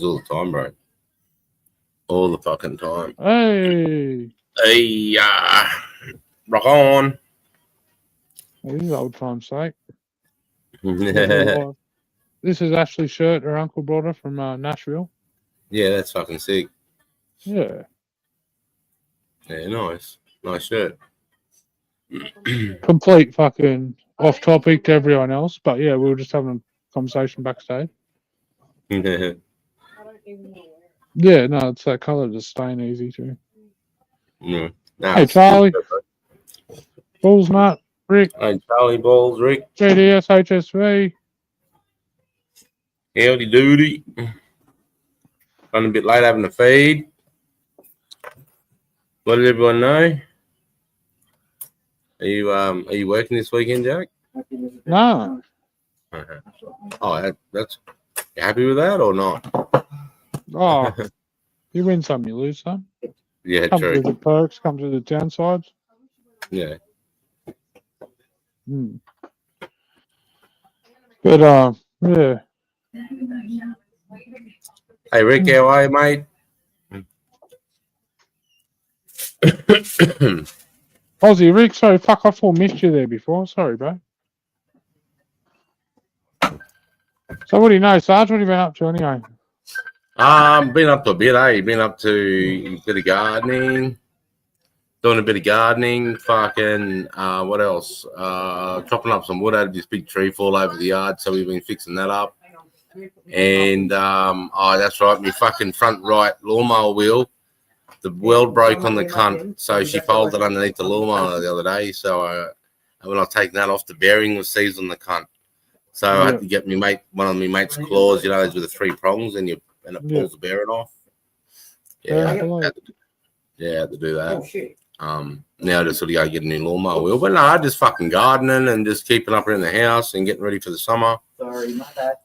happens all the time, bro. All the fucking time. Hey, rock on. this is old time's sake. Yeah, This is Ashley's shirt her uncle brought her from Nashville. that's fucking sick. Yeah. Yeah, nice shirt. Complete fucking off topic to everyone else, but yeah, we were just having a conversation backstage. Yeah. Yeah, no, it's that colour just staying easy too. Nah, Hey, Charlie. Balls Nut, Rick. Hey, Charlie Balls, Rick. GDS, HSV. Howdy doody. Running a bit late having a feed. What did everyone know? Are you working this weekend, Jack? No. Oh, that's you happy with that or not? Oh, you win some, you lose some. Yeah, Comes true. with the perks, comes with the downsides. Yeah. But yeah. Hey, Rick, how are you, mate? Aussie Rick, sorry, fuck, I full missed you there before. Sorry, bro. So what do you know, Sarge? What have you been up to anyway? Been up to a bit, eh? Been up to a bit of gardening. Doing a bit of gardening, fucking, what else? Chopping up some wood out of this big tree fall over the yard, so we've been fixing that up. And, that's right, my fucking front right lawnmower wheel, the weld broke on the cunt, so she folded underneath the lawnmower the other day, so when I was taking that off, the bearing was seized on the cunt. So I had to get one of my mate's claws, those with the 3 prongs, and it pulls the bearing off. Yeah, I had to do that. Oh, shit. Now I just sort of go get a new lawnmower wheel. But no, just fucking gardening and just keeping up around the house and getting ready for the summer. Sorry, my bad.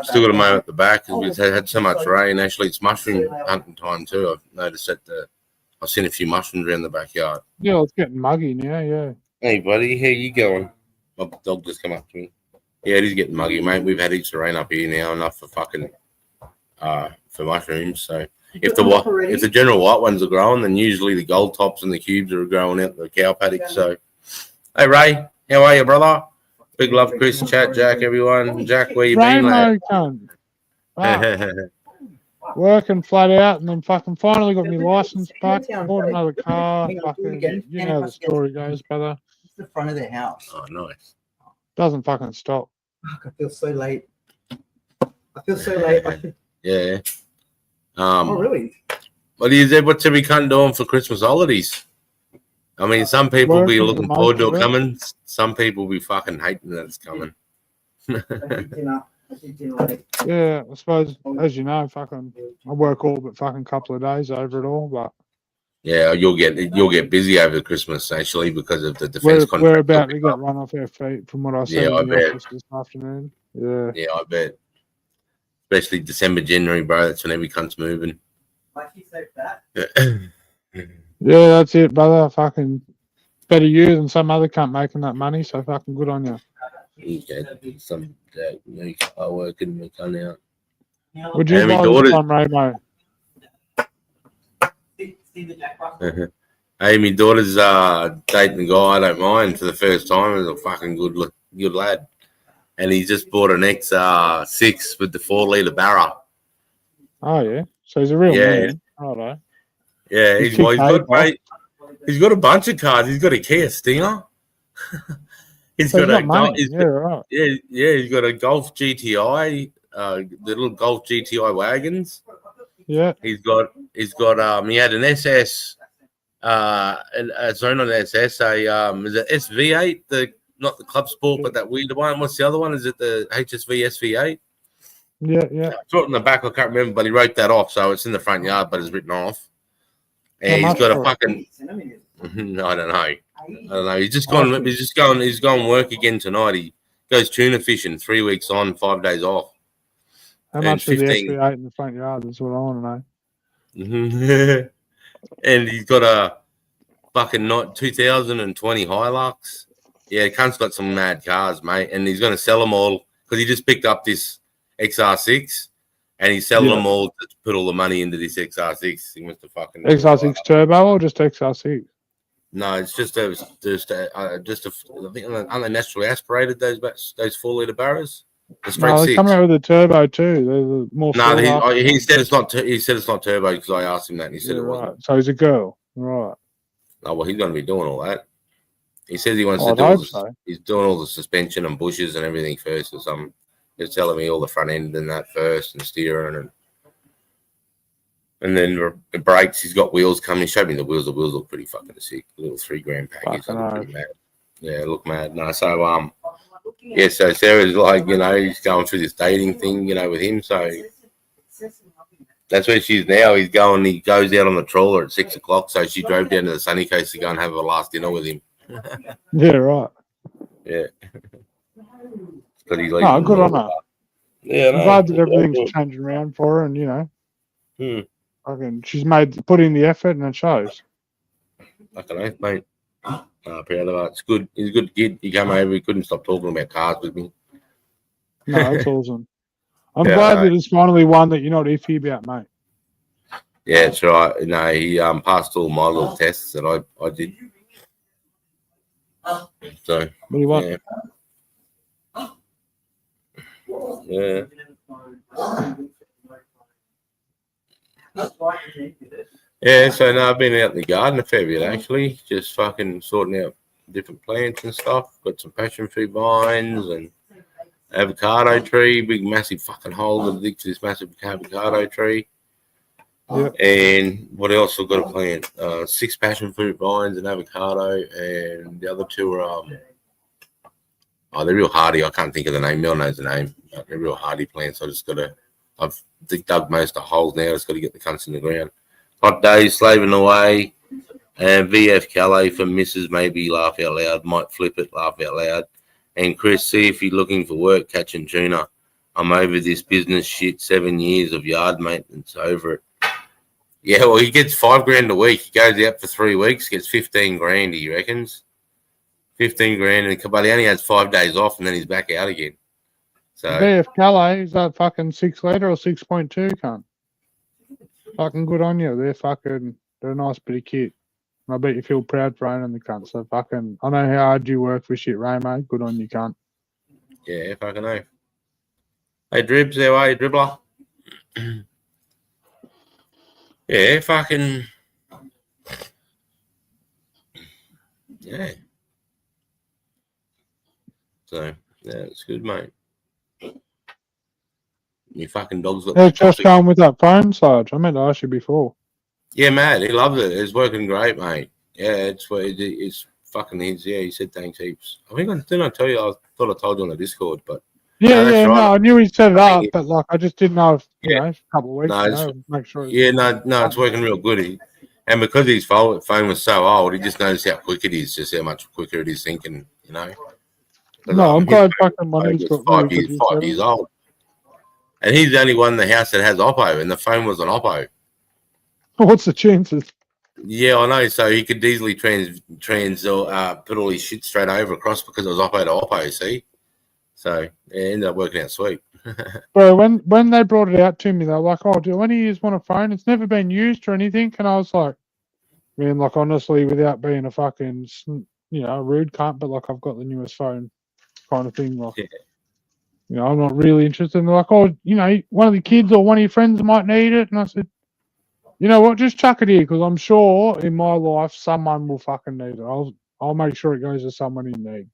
Still got a mow at the back because we've had so much rain. Actually, it's mushroom hunting time too. I've noticed that I've seen a few mushrooms around the backyard. Yeah, it's getting muggy now, yeah. Hey, buddy, how you going? My dog just come up to me. Yeah, it is getting muggy, mate. We've had heaps of rain up here now, enough for fucking for mushrooms. So if the general white ones are growing, then usually the gold tops and the cubes are growing out the cow paddock. So, hey Ray, how are you, brother? Big love, Chris, chat, Jack, everyone. Jack, where you been, lad? Working flat out, and then fucking finally got my license back. Bought another car. Fucking, you know how the story goes, brother. It's the front of the house. Oh, nice. Doesn't fucking stop. Fuck, I feel so late. Yeah. Oh, really? What's every cunt doing for Christmas holidays? I mean, some people be looking forward to it coming. Some people be fucking hating that it's coming. Yeah, I suppose, as you know, fucking, I work all but fucking couple of days over it all, but yeah, you'll get busy over Christmas actually because of the defense contract. We're about to get run off our feet from what I saw in the office this afternoon. Yeah. Yeah, I bet. Especially December, January, bro. That's when every cunt's moving. Why she's so fat? Yeah, that's it, brother. Fucking better you than some other cunt making that money, so fucking good on you. Okay, some new car working we come out. Would you buy this one, Ramo? Hey, my daughter's dating a guy I don't mind for the first time. He's a fucking good lad. And he just bought an X6 with the 4-litre Barra. Oh, yeah. So he's a real man. Righto. Yeah, he's got a bunch of cars. He's got a Kia Stinger. He's got a money. Right. He's got a Golf GTI, the little Golf GTI wagons. Yeah. He had an SS, sorry, not an SS, is it SV8, not the Club Sport, but that weird one. What's the other one? Is it the HSV SV8? Yeah. It's in the back, I can't remember, but he wrote that off, so it's in the front yard, but it's written off. And he's got a fucking, I don't know. He's going work again tonight. He goes tuna fishing 3 weeks on, 5 days off. How much is the SV8 in the front yard? That's what I want to know. And he's got a fucking 2020 Hilux. Yeah, cunt's got some mad cars, mate. And he's going to sell them all because he just picked up this XR6 And he's selling Yeah. them all to put all the money into this XR6. He wants to fucking XR6 Turbo or just XR6? No, it's just I think aren't they naturally aspirated those 4-litre barrows? The straight No, they six. come out with a turbo too. They're the more. No, he said it's not. He said it's not turbo because I asked him that, and he said it wasn't. Right. So he's a girl, right? Oh well, he's going to be doing all that. He says he wants to I'd do. All hope the, so. He's doing all the suspension and bushes and everything first, or something. He's telling me all the front end and that first, and steering and then the brakes. He's got wheels coming. He showed me the wheels. The wheels look pretty fucking sick. A little $3,000 package. They look pretty mad. Yeah, look mad. No, so yeah. So Sarah's like, he's going through this dating thing, with him. So that's where she's now. He goes out on the trawler at 6 o'clock. So she drove down to the Sunny Coast to go and have a last dinner with him. Yeah, right. Yeah. Good on her. Yeah, I'm glad that everything's changing around for her, and she's put in the effort, and it shows. I don't know, mate. Proud of her. It's good. He's a good kid. He came over. He couldn't stop talking about cars with me. No, that's awesome. I'm glad that it's finally one that you're not iffy about, mate. Yeah, that's right. No, he passed all my little tests that I did. So What do you want? Yeah. Yeah, so no, I've been out in the garden a fair bit actually, just fucking sorting out different plants and stuff. Got some passion fruit vines and avocado tree, big massive fucking hole to dig to this massive avocado tree. Yep. And what else I've got to plant? 6 passion fruit vines and avocado, and the other 2 are they're real hardy. I can't think of the name. Mel knows the name. They're real hardy plants. I've dug most of the holes now. Just got to get the cunts in the ground. Hot days, slaving away. And VF Calais for Mrs. Maybe laugh out loud. Might flip it, laugh out loud. And Chris, see if you're looking for work catching tuna. I'm over this business shit. 7 years of yard maintenance over it. Yeah, well, he gets $5,000 a week. He goes out for 3 weeks, gets $15,000. He reckons $15,000, but he only has 5 days off, and then he's back out again. So VF Calais, is that fucking 6-litre or 6.2, cunt? Fucking good on you. They're a nice bit of kit. I bet you feel proud for owning the cunt. So fucking, I know how hard you work for shit, Ray, mate. Good on you, cunt. Yeah, fucking know. Hey, Dribs, how are you, dribbler? Yeah, fucking. Yeah. So, yeah, it's good, mate. Your fucking dog's got. How's Josh going with that phone, Sarge? I meant to ask you before. Yeah, mate, he loves it. It's working great, mate. Yeah, it's fucking his. Yeah, he said thanks heaps. I think didn't I tell you? I thought I told you on the Discord, but yeah, right. no, I knew he set it up, but like I just didn't know if a couple of weeks, make sure. Yeah, no, it's working real good. And because his phone was so old, he just knows how quick it is, just how much quicker it is thinking, No, I'm glad fucking money's got 5 years old. And he's the only one in the house that has Oppo, and the phone was an Oppo. What's the chances? Yeah, I know. So he could easily put all his shit straight over across because it was Oppo to Oppo, see? So it ended up working out sweet. Bro, when they brought it out to me, they were like, "Oh, do any of you want a phone? It's never been used or anything." And I was like, "Man, like honestly, without being a fucking rude cunt, but like I've got the newest phone, kind of thing. Like, I'm not really interested." And they're like, "Oh, one of the kids or one of your friends might need it." And I said, "You know what? Just chuck it here because I'm sure in my life someone will fucking need it. I'll make sure it goes to someone in need."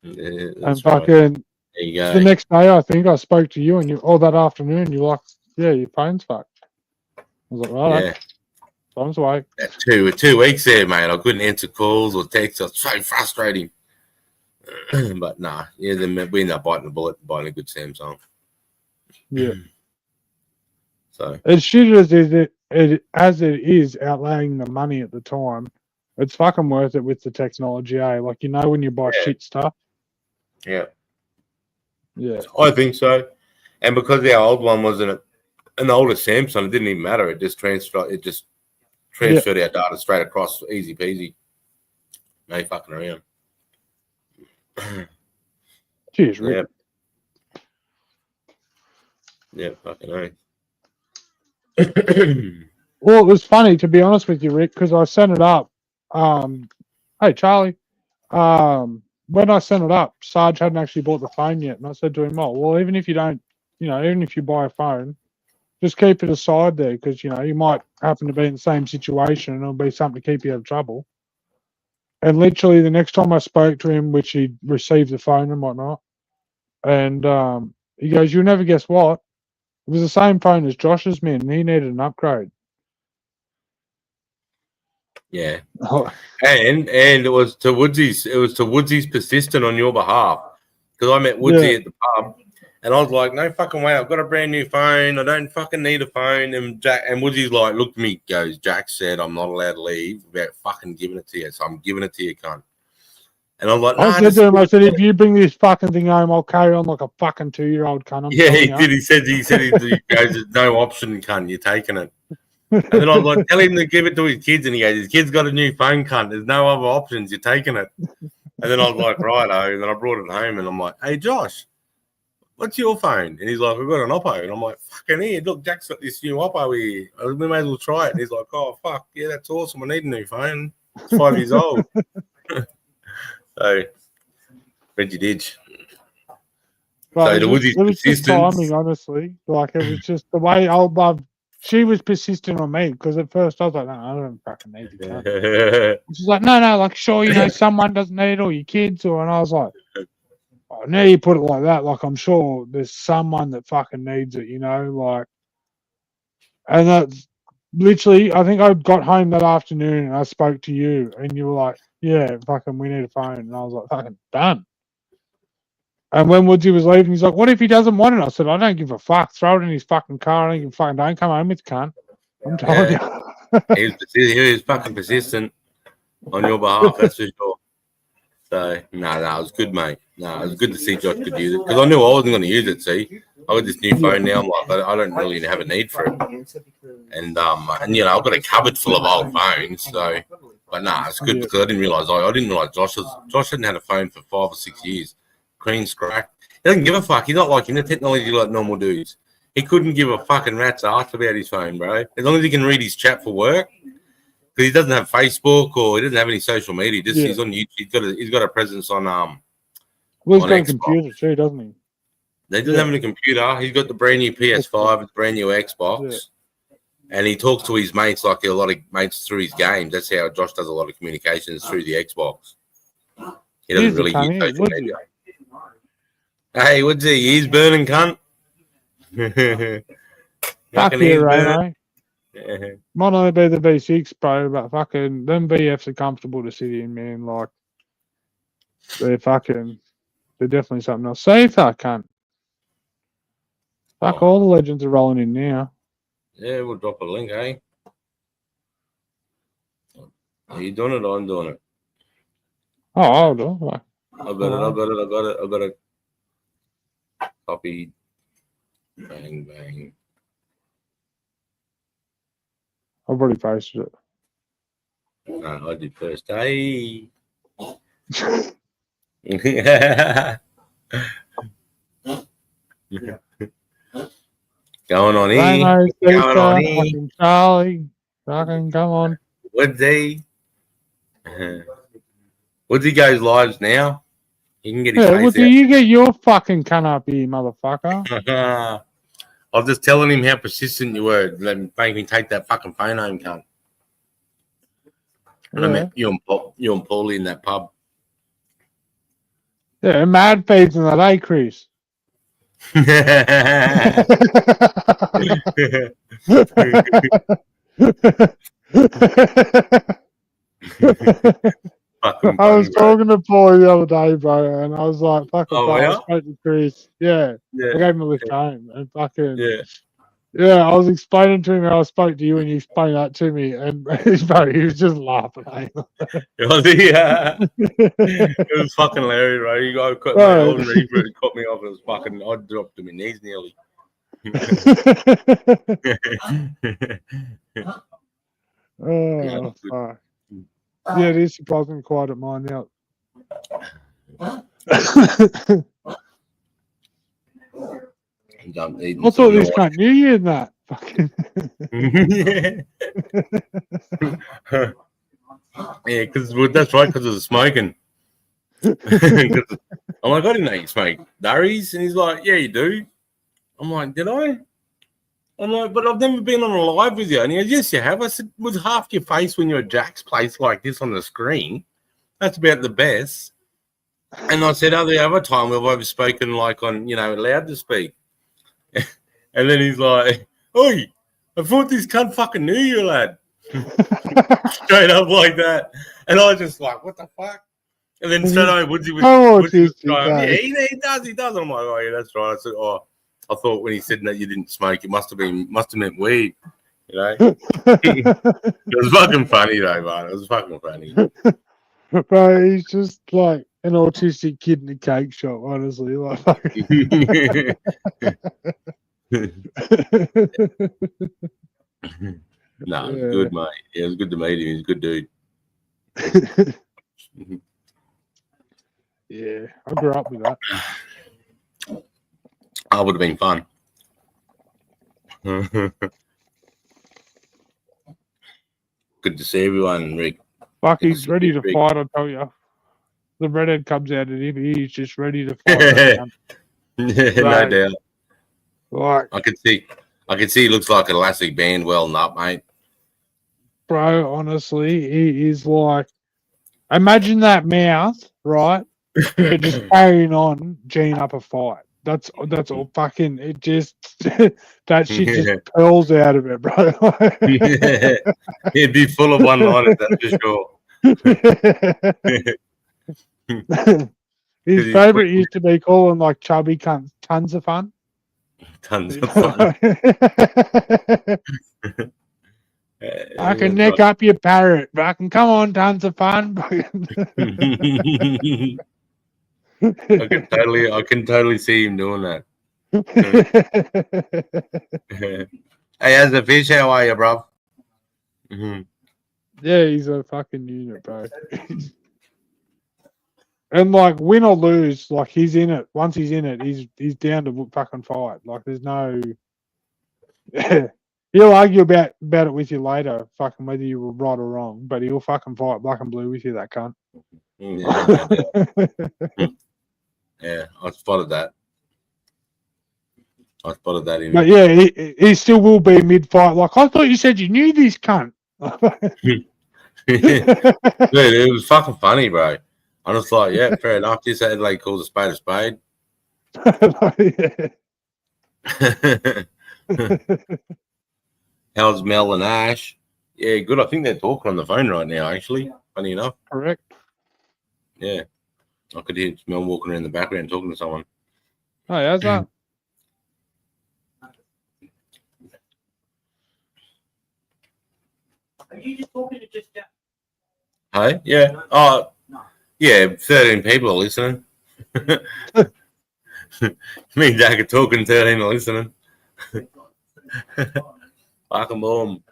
Yeah, and fucking. Right. There you go. The next day, I think I spoke to you, and that afternoon, you're like, "Yeah, your phone's fucked." I was like, "Right, yeah, time's away." 2 weeks there, mate. I couldn't answer calls or texts. It was so frustrating. But nah, then we ended up biting the bullet, buying a good Samsung. Yeah. So as shit as it is outlaying the money at the time, it's fucking worth it with the technology, eh? Like when you buy shit stuff. Yeah. Yeah, I think so. And because our old one was an older Samsung, it didn't even matter. It just transferred our data straight across, easy peasy. No fucking around. Cheers, Rick. Yeah, fucking right. Well, it was funny, to be honest with you, Rick, because I sent it up. Hey, Charlie. When I sent it up, Sarge hadn't actually bought the phone yet. And I said to him, oh, well, even if you don't, even if you buy a phone, just keep it aside there because, you might happen to be in the same situation and it'll be something to keep you out of trouble. And literally the next time I spoke to him, which he received the phone and whatnot, and he goes, you'll never guess what? It was the same phone as Josh's, man, and he needed an upgrade. Yeah. Oh. And it was to Woodsy's persistent on your behalf. Because I met Woodsy at the pub and I was like, no fucking way, I've got a brand new phone. I don't fucking need a phone. And Woodsy's like, looked at me, goes, Jack said I'm not allowed to leave without fucking giving it to you. So I'm giving it to you, cunt. And I'm like, I said to him, I said, if you bring this fucking thing home, I'll carry on like a fucking 2-year-old cunt. Yeah, he did. He said he goes, there's no option, cunt. You're taking it. And then I was like, tell him to give it to his kids. And he goes, his kid's got a new phone, cunt. There's no other options. You're taking it. And then I was like, righto. And then I brought it home and I'm like, hey, Josh, what's your phone? And he's like, I've got an Oppo. And I'm like, fucking here. Look, Jack's got this new Oppo here. We may as well try it. And he's like, oh, fuck. Yeah, that's awesome. I need a new phone. It's 5 years old. So, Reggie did. Well, so it was just timing, honestly. Like, it was just the way old love. She was persistent on me because at first I was like, no, I don't fucking need it. She's like, no, like, sure, someone doesn't need it or your kids. And I was like, oh, now you put it like that. Like, I'm sure there's someone that fucking needs it, like. And that's literally, I think I got home that afternoon and I spoke to you and you were like, yeah, fucking, we need a phone. And I was like, fucking done. And when Woodsy was leaving, he's like, what if he doesn't want it? I said, I don't give a fuck. Throw it in his fucking car. I don't give a fuck. Don't come home with the cunt. I'm telling you. He was fucking persistent on your behalf, that's for sure. So, it was good, mate. It was good to see Josh could use it. Because I knew I wasn't going to use it, see. I got this new phone now. I'm like, I don't really have a need for it. And I've got a cupboard full of old phones. So, but it's good because I didn't realise Josh hadn't had a phone for 5 or 6 years. Clean's cracked. He doesn't give a fuck. He's not like into technology like normal dudes. He couldn't give a fucking rat's ass about his phone, bro. As long as he can read his chat for work. Because he doesn't have Facebook or he doesn't have any social media. He's on YouTube. He's got a presence on well, he's got a computer too, doesn't he? He doesn't have a computer. He's got the brand new PS5, the brand new Xbox. Yeah. And he talks to his mates like a lot of mates through his games. That's how Josh does a lot of communications through the Xbox. He doesn't really use social media. Hey, what's he? He's burning, cunt. Fuck you, Reno. Might only be the V6, bro, but fucking them VFs are comfortable to sit in, man. Like, they're definitely something else. See if that cunt. Fuck, all the legends are rolling in now. Yeah, we'll drop a link, eh? Are you doing it or I'm doing it? Oh, I'll do it. I got it. Copy. Bang, bang. I've already posted it. No, I did first. Hey. Going on here. Going on here. Charlie. Fucking come on. Woodsy goes lives now. You can get his face Woody, you get your fucking cunt up here, motherfucker. I was just telling him how persistent you were. Make me take that fucking phone home, cunt. And I met you and Paulie in that pub. Yeah, mad feeds in that, eh, Chris? I was talking to Paul the other day, bro, and I was like, fucking, I spoke to Chris. Yeah. I gave him a lift home, and fucking, yeah, I was explaining to him how I spoke to you, and you explained that to me, and bro, he was just laughing. It was fucking hilarious, bro. You got cut my old reaper and cut me off. It was fucking. I dropped to my knees nearly. Oh, fuck. Yeah, it is surprisingly quiet at mine now. I thought this cunt knew you in that. Fucking. Yeah, because that's right, because of the smoking. 'Cause I'm like, I didn't know you smoke durries, and he's like, yeah, you do. I'm like, did I? I'm like, but I've never been on a live with you. And he goes, yes, you have. I said, with half your face when you're at Jack's place like this on the screen, that's about the best. And I said, the other time we've always spoken like on, allowed to speak. And then he's like, oi, I thought this cunt fucking knew you, lad. Straight up like that. And I was just like, what the fuck? And then straight away, Woodsy was trying, yeah, he does. I'm like, oh, yeah, that's right. I said, oh, I thought when he said that you didn't smoke, it must have meant weed, It was fucking funny though, man. It was fucking funny. Bro, he's just like an autistic kid in a cake shop, honestly. Like, no, it was good, mate. Yeah, it was good to meet him. He's a good dude. Yeah, I grew up with that. That would have been fun. Good to see everyone, Rick. Fuck, he's ready to fight, I tell you. The redhead comes out at him, he's just ready to fight. No doubt. Like, I can see he looks like an elastic band well up, mate. Bro, honestly, he is like, imagine that mouth, right? You're just carrying on, Gene up a fight. That's all fucking, it just, that shit just pearls out of it, bro. He'd be full of one-liners, that's for sure. His favourite used to be calling like chubby cunts tons of fun. Tons of fun. I can neck up your parrot. I can come on, tons of fun. I can totally see him doing that. Hey, as a fish, how are you, bro? Mm-hmm. Yeah, he's a fucking unit, bro. And like, win or lose, like he's in it. Once he's in it, he's down to fucking fight. Like, there's no. He'll argue about it with you later, fucking whether you were right or wrong, but he'll fucking fight black and blue with you, that cunt. Yeah, I spotted that. In but yeah, he still will be mid-fight. Like, I thought you said you knew this cunt. Dude, it was fucking funny, bro. I was like, yeah, fair enough. This Adelaide calls a spade a spade. How's Mel and Ash? Yeah, good. I think they're talking on the phone right now, actually. Funny enough. Correct. Yeah. I could hear Mel walking around the background talking to someone. Oh, how's that? Are you just talking to just Jack? Hey? Yeah. Oh, no. Yeah, 13 people are listening. Me and Jack are talking, 13 are listening. Fucking boom.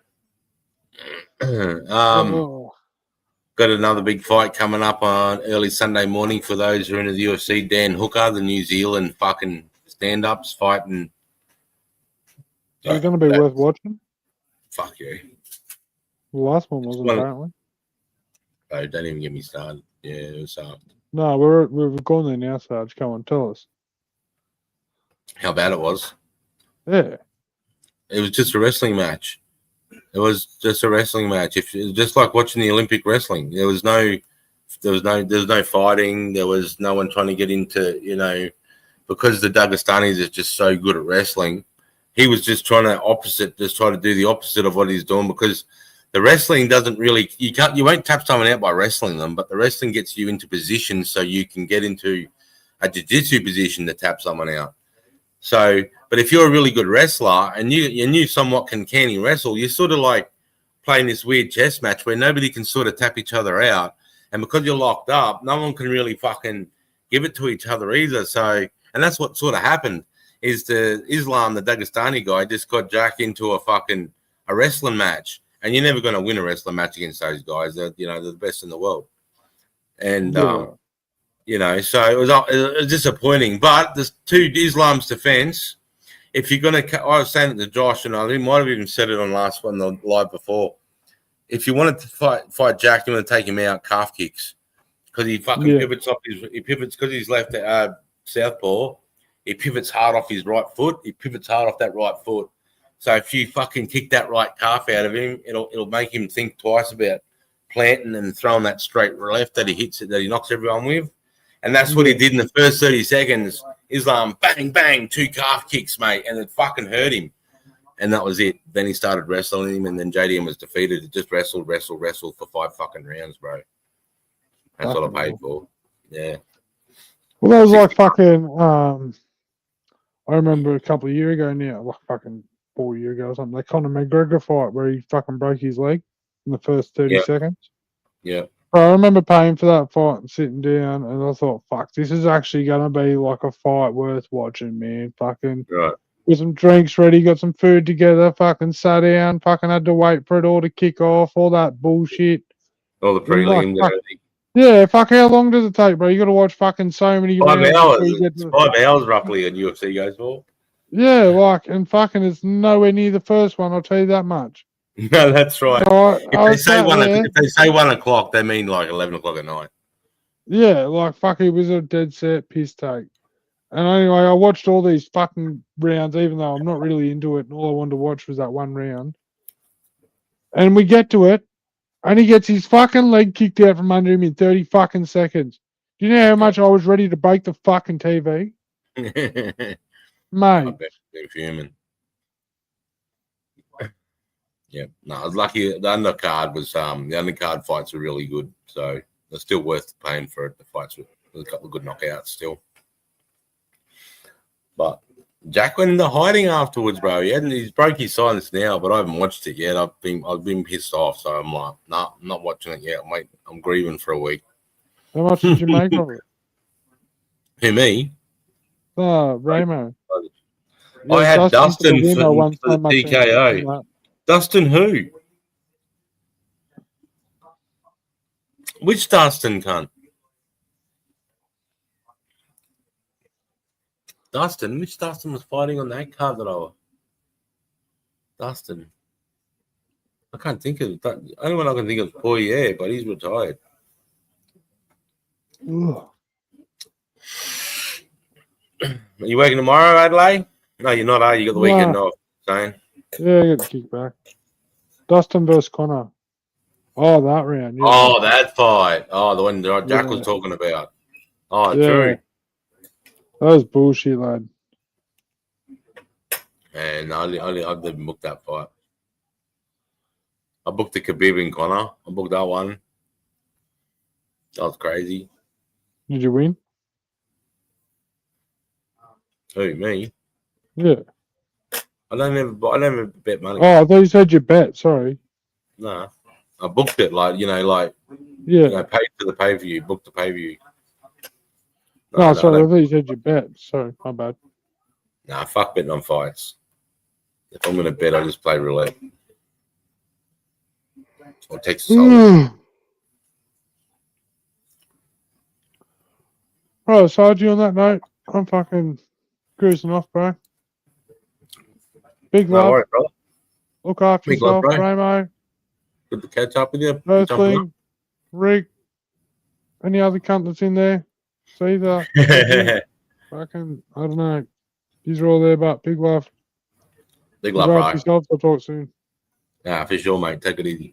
Got another big fight coming up on early Sunday morning for those who are into the UFC. Dan Hooker, the New Zealand fucking stand-ups fighting. Is it going to be worth watching? Fuck yeah. The last one wasn't, apparently. Oh, don't even get me started. Yeah, it was No, we're going there now, Sarge. Come on, tell us. How bad it was. Yeah. It was just a wrestling match. It was just a wrestling match. It was just like watching the Olympic wrestling. There was no fighting. There was no one trying to get into, because the Dagestanis is just so good at wrestling. He was just try to do the opposite of what he's doing, because the wrestling doesn't really, you won't tap someone out by wrestling them, but the wrestling gets you into position so you can get into a jiu-jitsu position to tap someone out. So, but if you're a really good wrestler and you somewhat can canny wrestle, you're sort of like playing this weird chess match where nobody can sort of tap each other out. And because you're locked up, no one can really fucking give it to each other either. So, and that's what sort of happened is the Dagestani guy just got Jack into a wrestling match. And you're never going to win a wrestling match against those guys. They're the best in the world. And, so it was disappointing. But to Islam's defense, if you're gonna, I was saying it to Josh, and I might have even said it on last one, the live before. If you wanted to fight Jack, you want to take him out calf kicks because he fucking pivots off he pivots because he's left southpaw. He pivots hard off his right foot. He pivots hard off that right foot. So if you fucking kick that right calf out of him, it'll make him think twice about planting and throwing that straight left that he knocks everyone with. And that's what he did in the first 30 seconds. Islam, bang, bang, 2 calf kicks, mate, and it fucking hurt him. And that was it. Then he started wrestling him, and then JDM was defeated. It just wrestled for 5 fucking rounds, bro. That's what I paid for. Yeah. Well, that was like fucking. I remember a couple of years ago now, like fucking 4 years ago or something. They Conor McGregor fight where he fucking broke his leg in the first 30 seconds. Yeah. I remember paying for that fight and sitting down, and I thought, fuck, this is actually going to be like a fight worth watching, man. Fucking right. With some drinks ready, got some food together, fucking sat down, fucking had to wait for it all to kick off, all that bullshit. All the prelims and everything. Yeah, fuck, how long does it take, bro? You got to watch fucking so many 5 rounds hours. before you get to 5 hours roughly in UFC goes for. Yeah, like, and fucking it's nowhere near the first one, I'll tell you that much. No, that's right. So if they say 1 o'clock, they mean like 11 o'clock at night. Yeah, like, fuck, it was a dead set piss take. And anyway, I watched all these fucking rounds, even though I'm not really into it, and all I wanted to watch was that one round. And we get to it, and he gets his fucking leg kicked out from under him in 30 fucking seconds. Do you know how much I was ready to break the fucking TV? Mate. I bet you're human. Yeah, no, I was lucky. The undercard was the undercard fights were really good, so they're still worth paying for it. The fights with a couple of good knockouts still. But Jack went into hiding afterwards, bro. He's broke his silence now, but I haven't watched it yet. I've been pissed off, so I'm like, nah, I'm not watching it yet. I'm grieving for a week. How much did you make of it? Who, me? Ramo. I had Dustin for the TKO. Dustin who? Which Dustin, cunt? Dustin? Which Dustin was fighting on that card that I was? Dustin. I can't think of it. The only one I can think of is Poirier, but he's retired. Ugh. Are you working tomorrow, Adelaide? No, you're not, are you? You got the weekend off, saying? Yeah, I get the kickback. Dustin versus Connor. Oh, that round. Yeah. Oh, that fight. Oh, the one Jack was talking about. Oh, yeah. True. That was bullshit, lad. And I didn't book that fight. I booked the Khabib and Connor. I booked that one. That was crazy. Did you win? Who, me? Yeah. I don't ever bet money. Oh, I thought you said you bet. Sorry. No. I booked it paid for the pay-per-view, booked the pay-per-view. No, sorry, I thought you said you bet. Sorry, my bad. Nah, fuck betting on fights. If I'm going to bet, I just play roulette. Or Texas Hold'em. Right, Sarge, on that note, I'm fucking cruising off, bro. Big love. No worries, brother. Look after yourself, Ramo. Good to catch up with you. Earthling, Rick, any other cunt that's in there. Caesar. Fucking, I don't know. These are all there, but big love. Big love, bro. Yourself. I'll talk soon. Yeah, for sure, mate. Take it easy.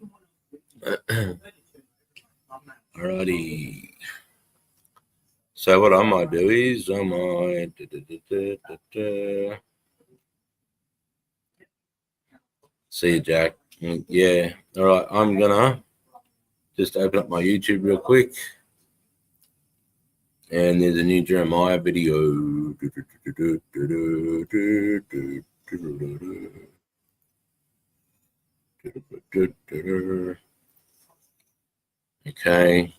Alrighty. So what I might do is see you, Jack. Yeah. All right. I'm gonna just open up my YouTube real quick. And there's a new Jeremiah video. Okay.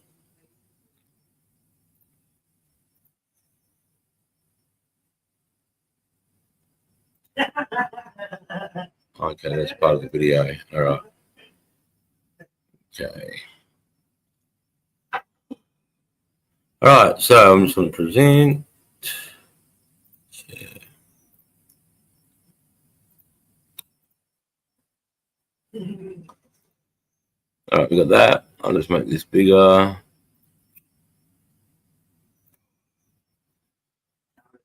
Okay, that's part of the video. All right. Okay. All right, so I'm just going to present. All right, we got that. I'll just make this bigger.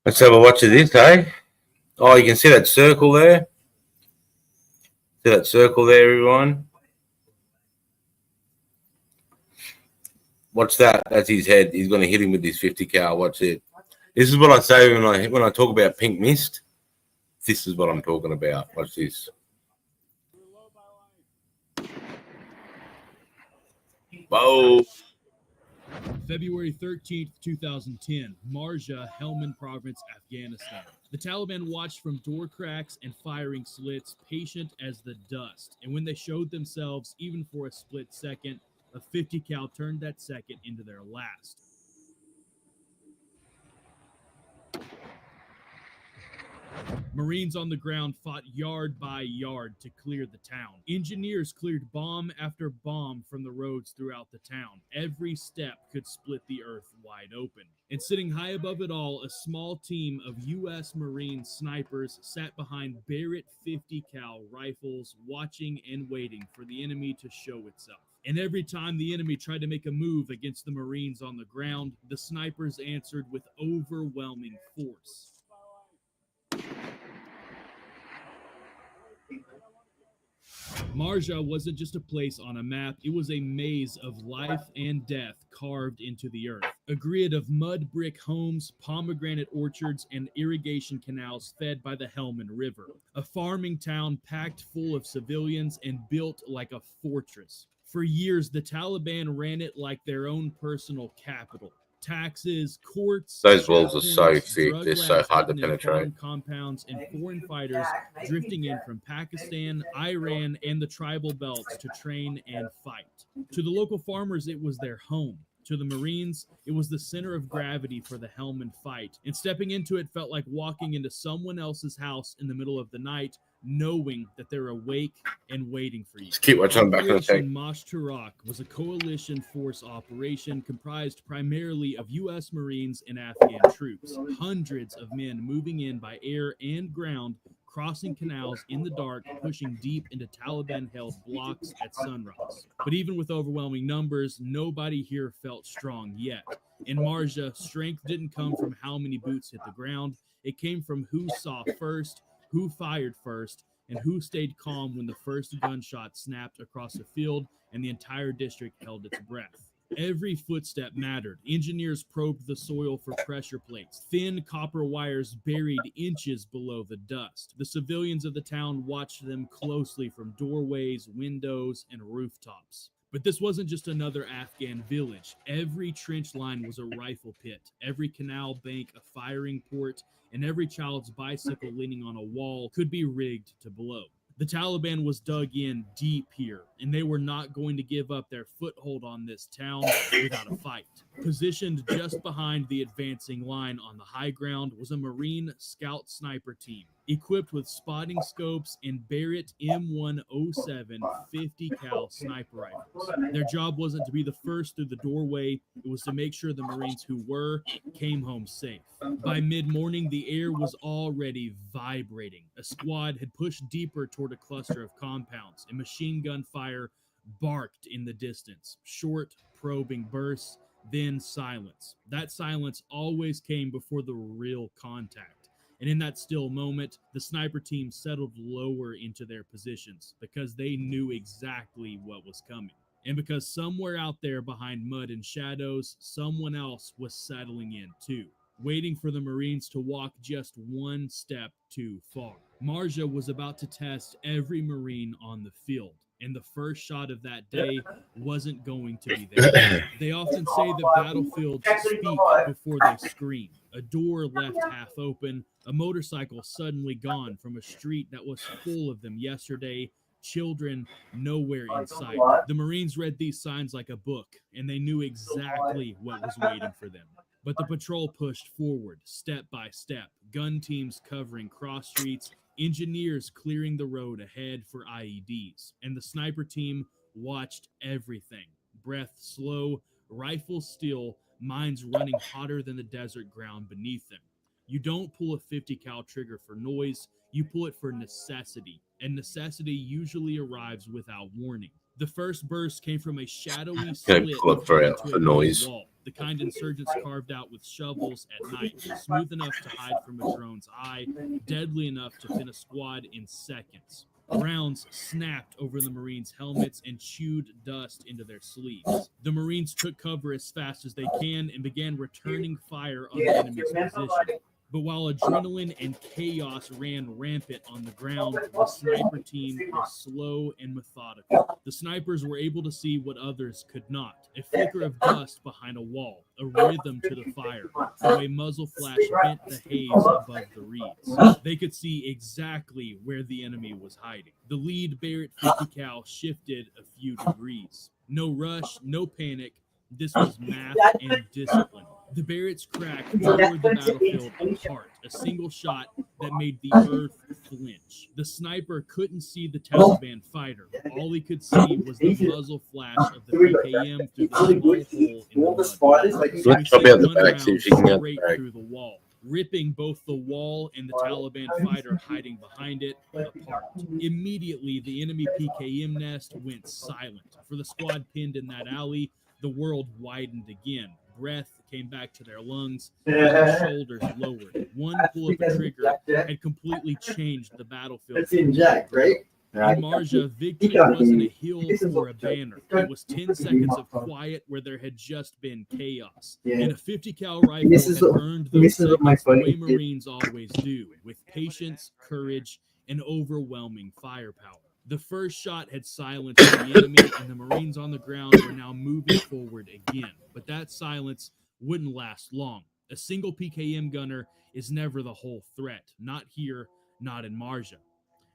Let's have a watch of this, eh? Oh, you can see that circle there? See that circle there, everyone? Watch that. That's his head. He's going to hit him with his 50 cal. Watch it. This is what I say when I talk about pink mist. This is what I'm talking about. Watch this. Whoa. February 13th, 2010, Marja, Helmand Province, Afghanistan. The Taliban watched from door cracks and firing slits, patient as the dust. And when they showed themselves, even for a split second, a 50 cal turned that second into their last. Marines on the ground fought yard by yard to clear the town. Engineers cleared bomb after bomb from the roads throughout the town. Every step could split the earth wide open. And sitting high above it all, a small team of U.S. Marine snipers sat behind Barrett 50 cal rifles, watching and waiting for the enemy to show itself. And every time the enemy tried to make a move against the Marines on the ground, the snipers answered with overwhelming force. Marja wasn't just a place on a map, it was a maze of life and death carved into the earth. A grid of mud brick homes, pomegranate orchards, and irrigation canals fed by the Helmand River. A farming town packed full of civilians and built like a fortress. For years, the Taliban ran it like their own personal capital. Taxes, courts, those walls are so checkpoints, thick. drug They're so labs hard to hidden in penetrate. farm compounds, and foreign fighters drifting in from Pakistan, Iran, and the tribal belts to train and fight. To the local farmers, it was their home. To the Marines, it was the center of gravity for the Helmand fight, and stepping into it felt like walking into someone else's house in the middle of the night, knowing that they're awake and waiting for you. Just keep watching back in the Operation tank. Mashtarak was a coalition force operation comprised primarily of U.S. Marines and Afghan troops. Hundreds of men moving in by air and ground, crossing canals in the dark, pushing deep into Taliban-held blocks at sunrise. But even with overwhelming numbers, nobody here felt strong yet. In Marja, strength didn't come from how many boots hit the ground. It came from who saw first, who fired first, and who stayed calm when the first gunshot snapped across the field and the entire district held its breath. Every footstep mattered. Engineers probed the soil for pressure plates, thin copper wires buried inches below the dust. The civilians of the town watched them closely from doorways, windows, and rooftops. But this wasn't just another Afghan village. Every trench line was a rifle pit, every canal bank a firing port, and every child's bicycle leaning on a wall could be rigged to blow. The Taliban was dug in deep here, and they were not going to give up their foothold on this town without a fight. Positioned just behind the advancing line on the high ground was a Marine scout sniper team, equipped with spotting scopes and Barrett M107 50 cal sniper rifles. Their job wasn't to be the first through the doorway, it was to make sure the Marines who were came home safe. By mid-morning, the air was already vibrating. A squad had pushed deeper toward a cluster of compounds, and machine gun fire barked in the distance. Short, probing bursts, then silence. That silence always came before the real contact. And in that still moment, the sniper team settled lower into their positions because they knew exactly what was coming. And because somewhere out there behind mud and shadows, someone else was settling in too, waiting for the Marines to walk just one step too far. Marja was about to test every Marine on the field, and the first shot of that day wasn't going to be there. They often say that battlefields speak before they scream. A door left half open, a motorcycle suddenly gone from a street that was full of them yesterday, children nowhere in sight. The Marines read these signs like a book, and they knew exactly what was waiting for them. But the patrol pushed forward, step by step, gun teams covering cross streets, engineers clearing the road ahead for IEDs, and the sniper team watched everything. Breath slow, rifle still, minds running hotter than the desert ground beneath them. You don't pull a 50 cal trigger for noise, you pull it for necessity. and necessity usually arrives without warning. The first burst came from a shadowy Go slit pull it for into a noise. wall, the kind insurgents carved out with shovels at night, smooth enough to hide from a drone's eye, deadly enough to pin a squad in seconds. Rounds snapped over the Marines' helmets and chewed dust into their sleeves. The Marines took cover as fast as they can and began returning fire on the enemy's position. But while adrenaline and chaos ran rampant on the ground, the sniper team was slow and methodical. The snipers were able to see what others could not. A flicker of dust behind a wall, a rhythm to the fire, the way muzzle flash bent the haze above the reeds. They could see exactly where the enemy was hiding. The lead Barrett 50 cal shifted a few degrees. No rush, no panic. This was math and discipline. The Barretts cracked tore the battlefield apart, a single shot that made the earth flinch. The sniper couldn't see the Taliban fighter. All he could see was the muzzle flash of the PKM through the small hole in the mud. Let's chop out the back, see if she can get straight the back. through the wall, ripping both the wall and the Taliban fighter hiding behind it apart. Immediately, the enemy PKM nest went silent. For the squad pinned in that alley, the world widened again. Breath came back to their lungs, and their shoulders lowered. One pull of a trigger had completely changed the battlefield. That's in Jack, right? In Marja, victory wasn't a hill or a banner. It was 10 seconds of quiet where there had just been chaos. And a 50 cal rifle had earned those seconds the way Marines always do, with patience, courage, and overwhelming firepower. The first shot had silenced the enemy, and the Marines on the ground were now moving forward again. But that silence wouldn't last long. A single PKM gunner is never the whole threat. Not here, not in Marja.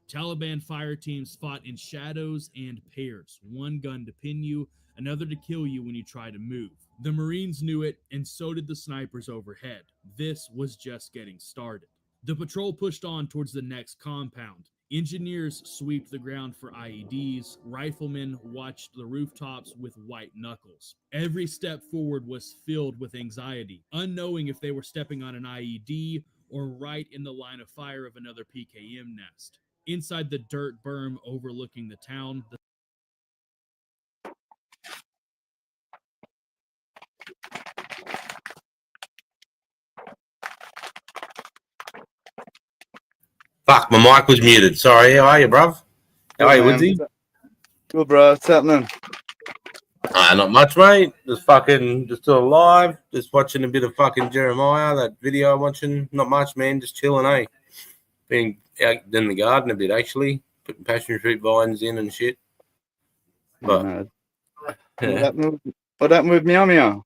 Taliban fire teams fought in shadows and pairs. One gun to pin you, another to kill you when you try to move. The Marines knew it, and so did the snipers overhead. This was just getting started. The patrol pushed on towards the next compound. Engineers sweeped the ground for IEDs. Riflemen watched the rooftops with white knuckles. Every step forward was filled with anxiety, unknowing if they were stepping on an IED or right in the line of fire of another PKM nest. Inside the dirt berm overlooking the town, Fuck, my mic was muted. Sorry, how are you, bruv? How are you, Woodsy? Good, bro. What's happening? Not much, mate. Just still alive. Just watching a bit of fucking Jeremiah, that video I'm watching. Not much, man. Just chilling, eh? Been out in the garden a bit, actually. Putting passion fruit vines in and shit. But What happened with Meow Meow?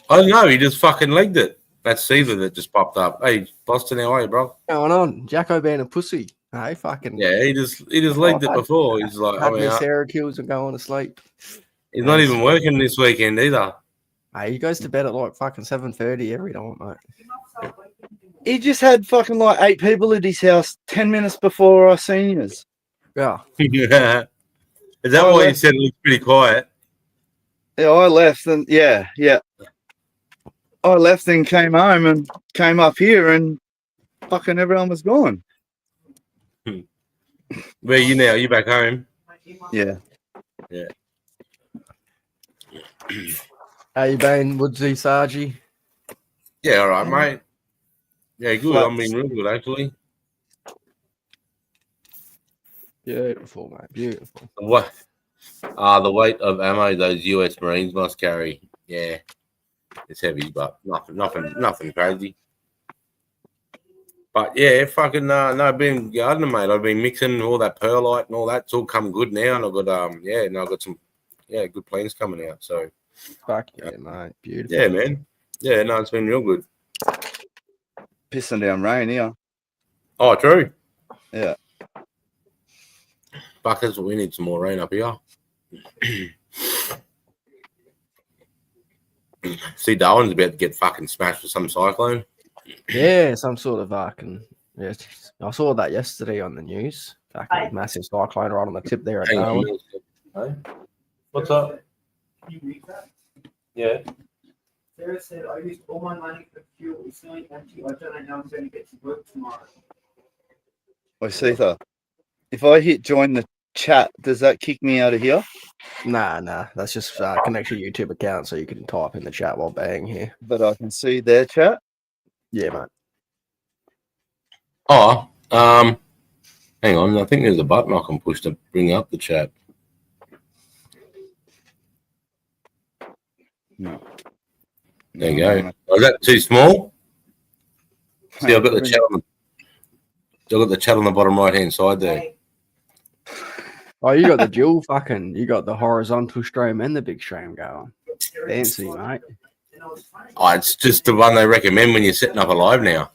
I don't know. He just fucking legged it. That's Caesar that just popped up. Hey, Boston, how are you, bro? What's going on? Jacko being a pussy. Hey, fucking. Yeah, he just legged it before. He's like, Had me Sarah kills and going to sleep. he's not even working this weekend either. Hey, he goes to bed at like fucking 7:30 every night, mate. He just had fucking like 8 people at his house 10 minutes before our seniors. Yeah. Is that why you said it looks pretty quiet? Yeah, I left and yeah. I left and came home and came up here and fucking everyone was gone. Where are you now? You back home? Yeah. Yeah. How you been, Woodsy, Sarge? Yeah, all right, mate. Yeah, good. I mean, real good, actually. Beautiful, mate. Beautiful. What? The weight of ammo those US Marines must carry. Yeah, it's heavy, but nothing crazy. But yeah, fucking no, I've been gardening, mate. I've been mixing all that perlite and all that. It's all come good now, and I've got I've got some good plans coming out. So Fuck yeah, mate. Beautiful. yeah, man. Yeah, no, it's been real good. Pissing down rain here. Oh, true. Yeah. Fuck, that's what we need, some more rain up here. See, Darwin's about to get fucking smashed with some cyclone. Yeah, some sort of fucking. Yeah, I saw that yesterday on the news. Fucking massive cyclone right on the tip there at Hang on. Darwin. Hey? What's up? Can you read that? Yeah. Sarah said, I used all my money for fuel. It's nearly empty. I don't know how I'm going to get to work tomorrow. Oi, Sita. If I hit join the chat, does that kick me out of here? Nah. That's just connect your YouTube account so you can type in the chat while being here. But I can see their chat. Yeah, mate. Oh, hang on. I think there's a button I can push to bring up the chat. No. There you go. Oh, is that too small? See, I've got the chat on the bottom right hand side there. Oh, you got the dual fucking. You got the horizontal stream and the big stream going. Fancy, mate. Oh, it's just the one they recommend when you're setting up a live now.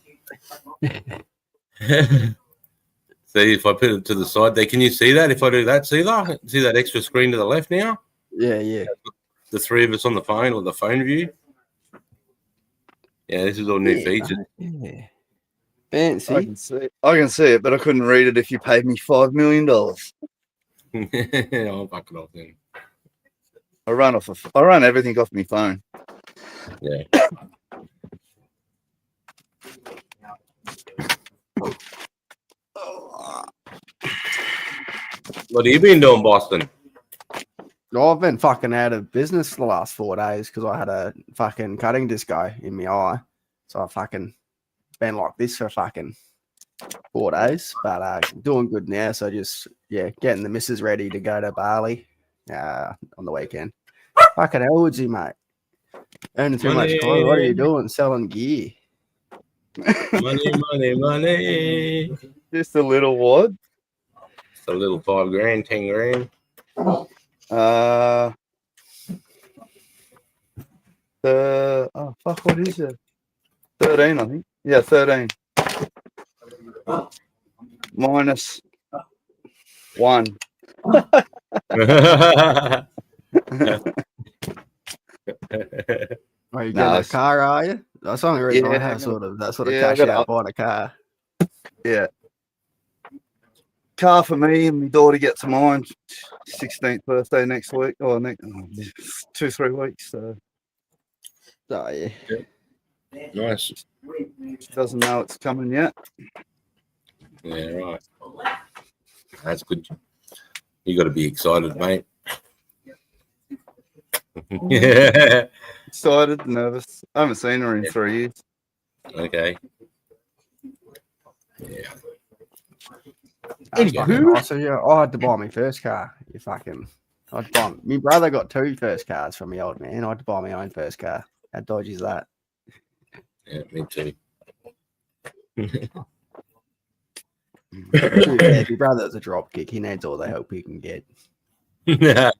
See, if I put it to the side there, can you see that? If I do that, see that extra screen to the left now? Yeah. The three of us on the phone or the phone view. Yeah, this is all new features. Yeah. Fancy. I can see it, but I couldn't read it if you paid me $5 million. I'll fuck it off then. I run everything off my phone. Yeah. What have you been doing, Boston? I've been fucking out of business the last 4 days because I had a fucking cutting disco in my eye. So I fucking been like this for fucking 4 days. But doing good now. So just, getting the missus ready to go to Bali on the weekend. Fucking hell, Woodsy, mate. Earning too much coin. What are you doing? Selling gear. Money. Just a little what? Just a little $5,000, 10 grand. What is it? 13, I think. Yeah, 13. Minus 1. Are you getting a car, are you? That's the only reason I have that sort of cash out buying a car. Yeah. Car for me and my daughter gets mine. 16th birthday next week. Or next 2-3 weeks. So. Oh, yeah. Nice. She doesn't know it's coming yet. Yeah, right. That's good. You got to be excited, mate. Yeah. Excited, nervous. I haven't seen her in 3 years. Okay. Yeah. Anywho, I had to buy my first car. My brother got 2 first cars from my old man. I had to buy my own first car. How dodgy is that? Yeah, me too. Your brother's a drop kick. He needs all the help he can get. Yeah.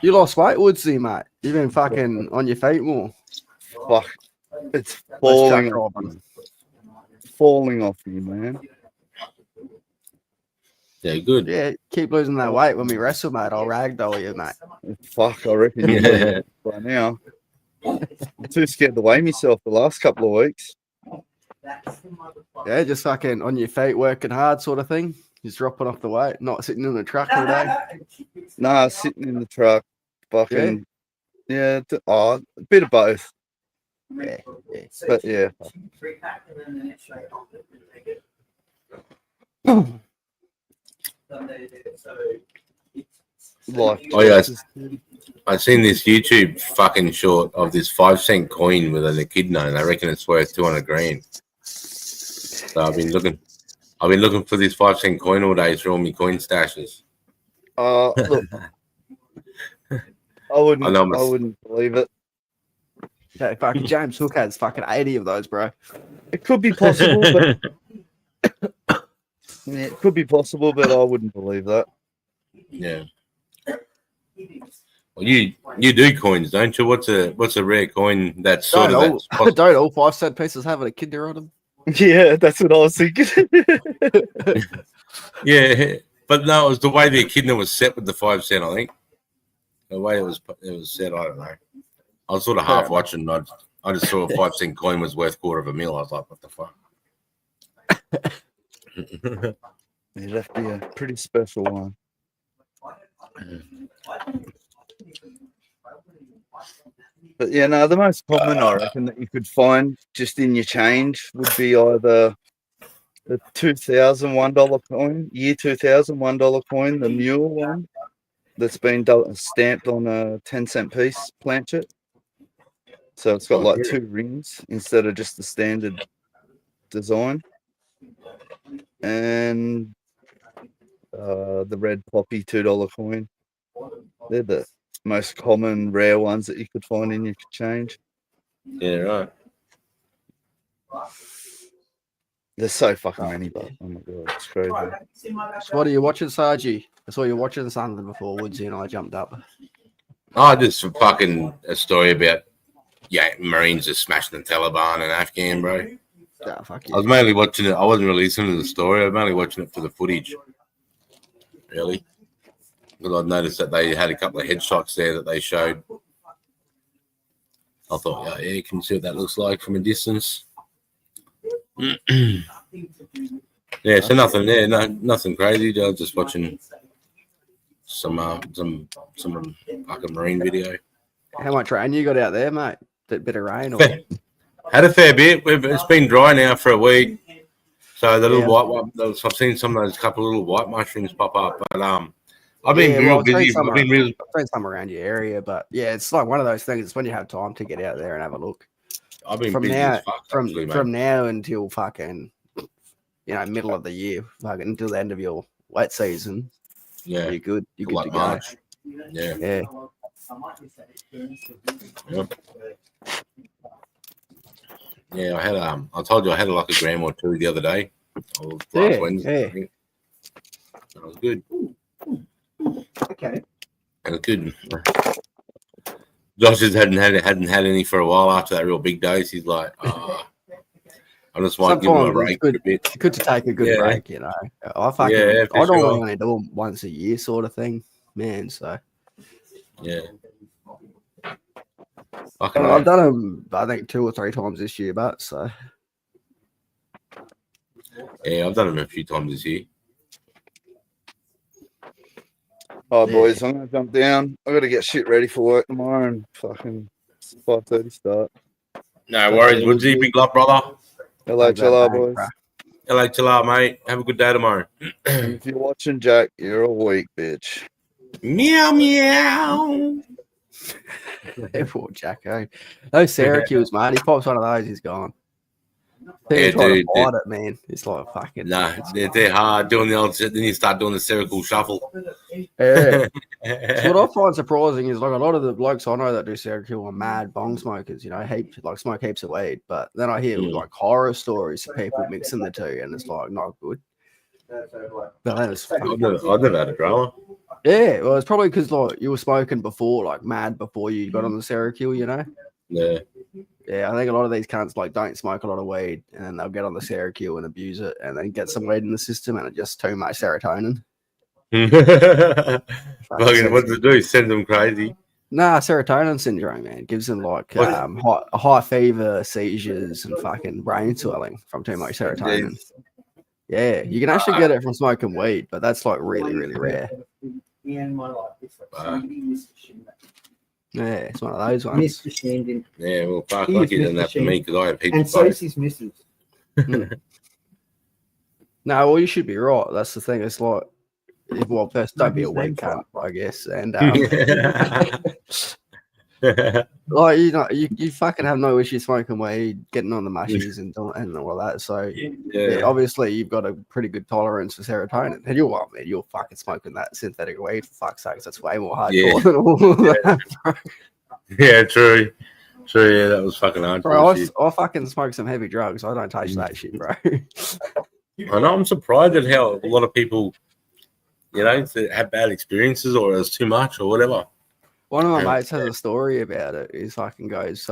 You lost weight, Woodsy, mate. You've been fucking on your feet more. Fuck. It's falling off me, man. Yeah, good. Yeah, keep losing that weight when we wrestle, mate. I'll ragdoll you, mate. Fuck, I reckon you do by now. I'm too scared to weigh myself the last couple of weeks. Yeah, just fucking on your feet, working hard sort of thing. Just dropping off the weight, not sitting in the truck all day. Nah, sitting in the truck. Fucking, a bit of both. Yeah. But yeah. Oh yeah, I seen this YouTube fucking short of this 5-cent coin with an echidna, and I reckon it's worth 200 grand. So I've been looking for this 5-cent coin all day through all my coin stashes. Look, I wouldn't believe it. Yeah, fucking James Hook has fucking 80 of those, bro. It could be possible, but it could be possible, but I wouldn't believe that. Yeah. Well, you do coins, don't you? What's a rare coin that's sort of don't all 5-cent pieces have an echidna on them? Yeah, that's what I was thinking. Yeah, but no, it was the way the echidna was set with the 5-cent. I think the way it was set. I don't know. I was sort of half watching. I just saw a 5-cent coin was worth $250,000. I was like, what the fuck? It left me a pretty special one. But yeah, no, the most common I reckon that you could find just in your change would be either the $2001 coin, year 2000 $1 coin, the mule one that's been stamped on a 10-cent piece planchet. So it's got like 2 rings instead of just the standard design. And the red poppy $2 coin. They're the most common rare ones that you could find in your change. Yeah, right. There's so fucking many, but oh my god, it's crazy. So what are you watching, Sarge? I saw you watching something before Woodsy and I jumped up. Oh, just fucking a story about Marines just smashing the Taliban and Afghan, bro. Yeah, fuck I you. was mainly watching it. I wasn't really listening to the story. I was mainly watching it for the footage. Really, because I noticed that they had a couple of headshots there that they showed. I thought, yeah, can you see what that looks like from a distance? Yeah, so nothing there, nothing crazy. I was just watching some fucking marine video. How much rain you got out there, mate? That bit of rain? Or... Had a fair bit. It's been dry now for a week. So the little white, I've seen some of those couple of little white mushrooms pop up. But I've been real busy. I've been some around your area, but yeah, it's like one of those things. It's when you have time to get out there and have a look. I've been from busy now as fuck, from now until fucking middle of the year, fucking until the end of your wet season. Yeah, you're good. You're good like to March. go. Yeah. Yeah, I had I told you I had like a gram or two the other day. Last Wednesday. I think. That was good. Okay. It was good. Josh hadn't had any for a while after that real big dose. He's like, I just want to give him a break for a bit. It's good to take a good break, I normally only do them once a year sort of thing, man. So yeah. I've done them, I think 2 or 3 times this year, but so yeah, I've done them a few times this year. All right, boys, I'm gonna jump down. I gotta get shit ready for work tomorrow and fucking 5:30 start. No worries, Woodsy, big love, brother. Hello, Chilla, boys. Hello, Chilla, mate. Have a good day tomorrow. And if you're watching Jack, you're a weak bitch. Meow meow. Poor Jacko. Those Syracuse, man. He pops one of those, he's gone. Yeah, dude. To it, man. It's like fucking. Nah, they're hard doing the old shit. Then you start doing the Syracuse shuffle. Yeah. So what I find surprising is like a lot of the blokes I know that do Syracuse are mad bong smokers, smoke heaps of weed. But then I hear like horror stories of people mixing the two, and it's like not good. But that is I've never had a drama. Yeah, well, it's probably because like you were smoking before, like mad before you got on the Syracuse, Yeah. Yeah, I think a lot of these cunts like don't smoke a lot of weed, and then they'll get on the Syracuse and abuse it, and then get some weed in the system, and it's just too much serotonin. Fucking what to do? Send them crazy. Nah, serotonin syndrome, man. It gives them like high fever, seizures, and fucking brain swelling from too much serotonin. Yeah, you can actually get it from smoking weed, but that's like really, really rare. Yeah, it's one of those ones. Yeah, well, fuck, lucky than that for me because I have heaps and of so is his missus. No, well, you should be right. That's the thing. It's like, well, first, don't be a weak cunt, I guess. And like you fucking have no issue smoking weed, getting on the mushies and all that. So yeah, obviously you've got a pretty good tolerance for serotonin. And you're fucking smoking that synthetic weed, for fuck's sake. That's way more hardcore than all that, bro. Yeah, true. Yeah, that was fucking hard. Bro, I fucking smoke some heavy drugs. I don't touch that shit, bro. I know. I'm surprised at how a lot of people, have bad experiences or it's too much or whatever. One of my mates has a story about it. He fucking goes,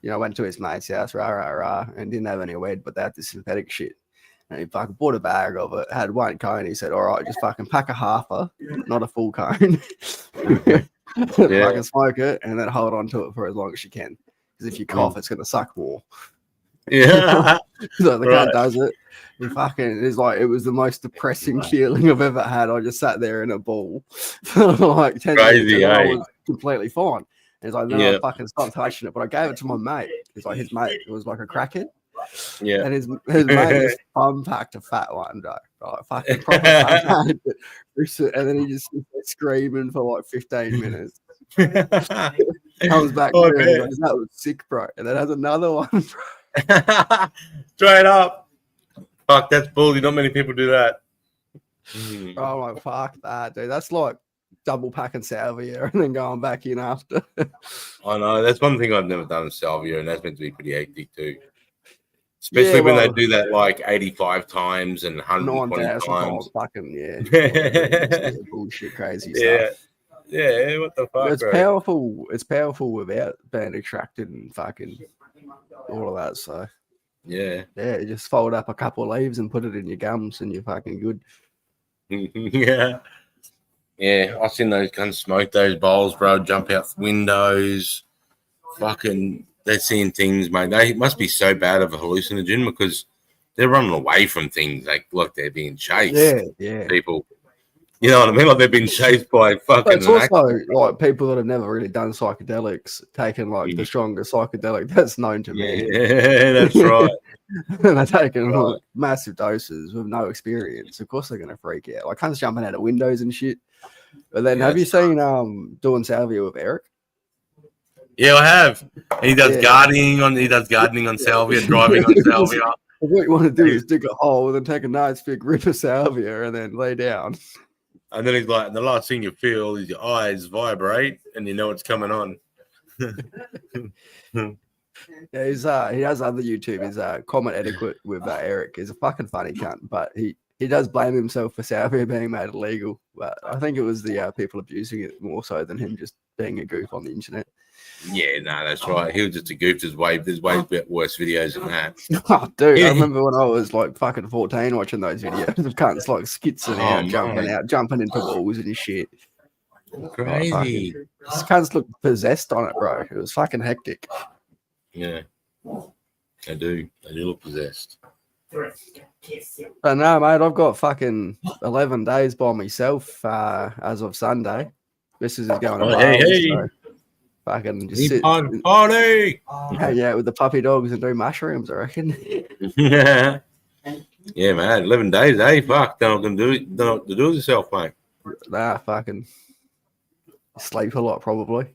went to his mate's house, and didn't have any weed, but they had this synthetic shit. And he fucking bought a bag of it, had one cone. He said, all right, just fucking pack a halfer, not a full cone. Fucking smoke it and then hold on to it for as long as you can. Because if you cough, it's going to suck more. Yeah. So the cat does it. He fucking is like, it was the most depressing feeling I've ever had. I just sat there in a ball for like 10 minutes. I was completely fine. And he's like, no, Yeah. fucking stop touching it. But I gave it to my mate. He's like, his mate was like a crackhead. Yeah. And his mate just thumb packed a fat one, bro. Like, fucking proper thumb packed it. And then he just screaming for like 15 minutes. Comes back Oh, through and man. goes, that was sick, bro. And then has another one, bro. Straight up. Fuck, that's bullshit. Not many people do that. Mm. Oh, I'm like, fuck that, dude. That's like double packing salvia and then going back in after. I know. That's one thing I've never done in salvia, and that's meant to be pretty hectic too. Especially when they do that like 85 times and 120 9,000 times. fucking, yeah. Bullshit, crazy stuff. Yeah, what the fuck, It's bro? powerful. It's powerful without being extracted and fucking all of that. So Yeah. you just fold up a couple of leaves and put it in your gums, and you're fucking good. Yeah. Yeah, I've seen those guns smoke those bowls, bro, jump out windows. Fucking, they're seeing things, mate. They must be so bad of a hallucinogen because they're running away from things like they're being chased. Yeah. People. You know what I mean? Like they've been chased by But fucking. it's also like people that have never really done psychedelics taking like the strongest psychedelic that's known to man. Yeah, that's right. And they're taking like massive doses with no experience. Of course they're gonna freak out. Like cunts jumping out of windows and shit. But then have you seen doing salvia with Eric? Yeah, I have. He does gardening on salvia, driving on salvia. What you want to do is dig a hole, then take a nice big rip of salvia, and then lay down. And then he's like, the last thing you feel is your eyes vibrate, and you know it's coming on. Yeah, he has other YouTube. He's comment etiquette with Eric. He's a fucking funny cunt, but he does blame himself for salvia being made illegal. But I think it was the people abusing it more so than him just being a goof on the internet. Yeah, no, that's right. He was just a goof. There's way worse videos than that. Oh, dude, I remember when I was like fucking 14 watching those videos of cunts like skitzing out, jumping into walls and shit. Crazy. These cunts look possessed on it, bro. It was fucking hectic. Yeah, they do. They do look possessed. But no, mate, I've got fucking 11 days by myself as of Sunday. This is going to hey. So fucking just sit party. hang out with the puppy dogs and do mushrooms, I reckon. Yeah, man. 11 days, eh? Fuck, don't know what to do with yourself, mate. Nah, fucking sleep a lot, probably.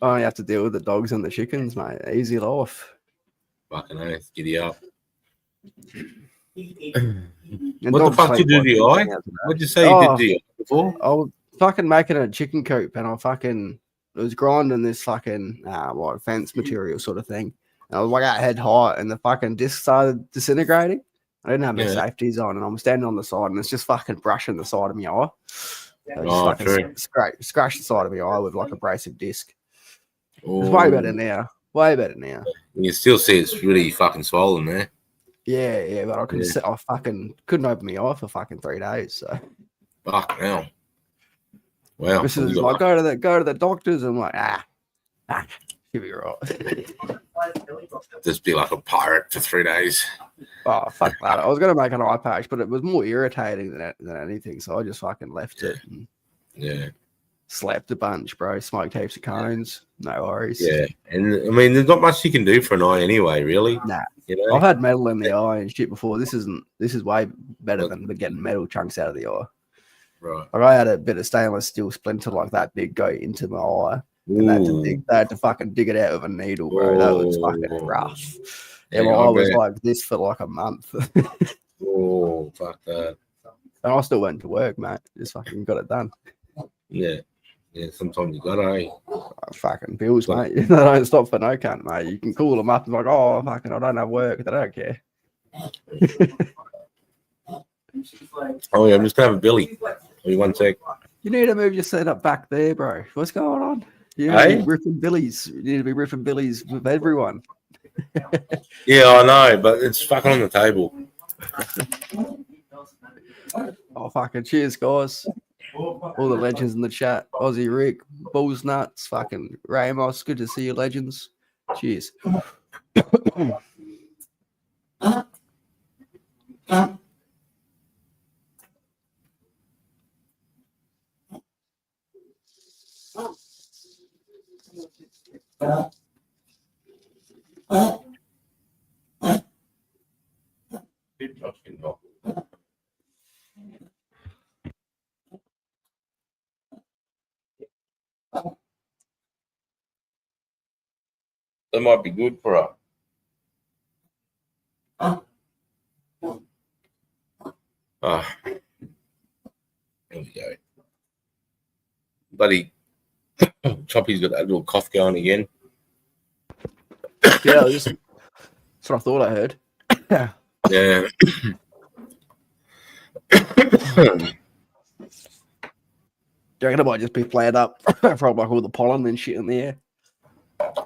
I only have to deal with the dogs and the chickens, mate. Easy life. Fucking nice. Giddy up. And What the fuck did you do to your eye? What'd you say you did to your eye before? I was fucking making a chicken coop, and it was grinding this fucking like fence material sort of thing. And I was like at head height, and the fucking disc started disintegrating. I didn't have my safeties on, and I'm standing on the side, and it's just fucking brushing the side of my eye. So true. Scratch the side of my eye with like abrasive disc. Ooh. It's way better now. Way better now. You can still see it's really fucking swollen there. Yeah, but I fucking couldn't open my eye for fucking 3 days. So fuck now. Wow. This is like go to the doctors. I'm like, you'll be right. Just be like a pirate for 3 days. Oh fuck that! I was gonna make an eye patch, but it was more irritating than anything, so I just fucking left it. And slept a bunch, bro. Smoked heaps of cones. No worries. Yeah, and I mean, there's not much you can do for an eye anyway, really. Nah. You know? I've had metal in the eye and shit before. This is way better than getting metal chunks out of the eye. Right. Like I had a bit of stainless steel splinter like that big go into my eye. And they had to fucking dig it out with a needle, bro. That was fucking rough. Yeah, my eye was like this for like a month. Oh, fuck that. And I still went to work, mate. Just fucking got it done. Yeah, sometimes you gotta, fucking bills, mate. They don't stop for no cunt, mate. You can call them up and like, oh, fucking, I don't have work. They don't care. Oh, yeah, I'm just gonna have a Billy. Give me 1 sec. You need to move your setup back there, bro. What's going on? You need to be ripping billies. You need to be ripping billies with everyone. Yeah, I know, but it's fucking on the table. Oh, fucking cheers, guys. All the legends in the chat. Aussie Rick, Bulls Nuts, fucking Ramos. Good to see you, legends. Cheers. That might be good for her. Ah, there we go. Buddy, Choppy's got that little cough going again. Yeah, that's what I thought I heard. Yeah. Do you reckon it might just be flared up from like all the pollen and shit in the air?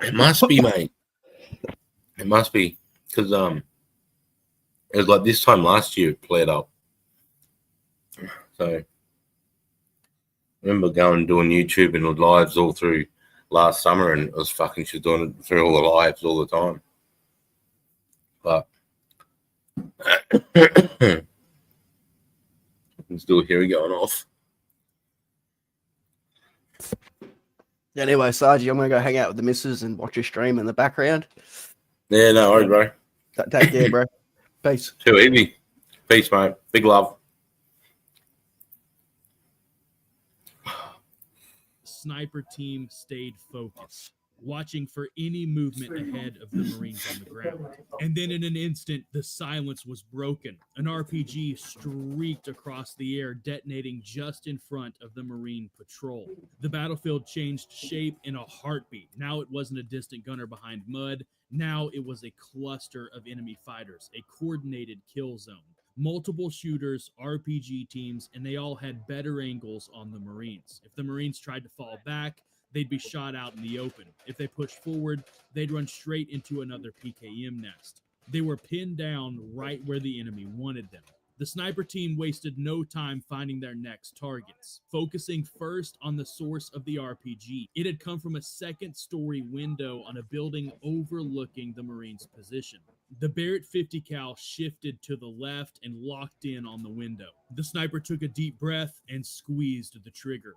It must be, mate. It must be. Because it was like this time last year it flared up. So I remember going and doing YouTube and lives all through last summer, and it was fucking, she was doing it through all the lives all the time. But I can still hear it going off. Anyway, Sarge, I'm gonna go hang out with the missus and watch your stream in the background. Yeah, no worries, bro. Take care, bro. Peace. Too easy. Peace, mate. Big love. Sniper team stayed focused, watching for any movement ahead of the Marines on the ground. And then in an instant, the silence was broken. An RPG streaked across the air, detonating just in front of the Marine patrol. The battlefield changed shape in a heartbeat. Now it wasn't a distant gunner behind mud. Now it was a cluster of enemy fighters, a coordinated kill zone. Multiple shooters, RPG teams, and they all had better angles on the Marines. If the Marines tried to fall back, they'd be shot out in the open. If they pushed forward, they'd run straight into another PKM nest. They were pinned down right where the enemy wanted them. The sniper team wasted no time finding their next targets, focusing first on the source of the RPG. It had come from a second-story window on a building overlooking the Marines' position. The Barrett 50 cal shifted to the left and locked in on the window. The sniper took a deep breath and squeezed the trigger.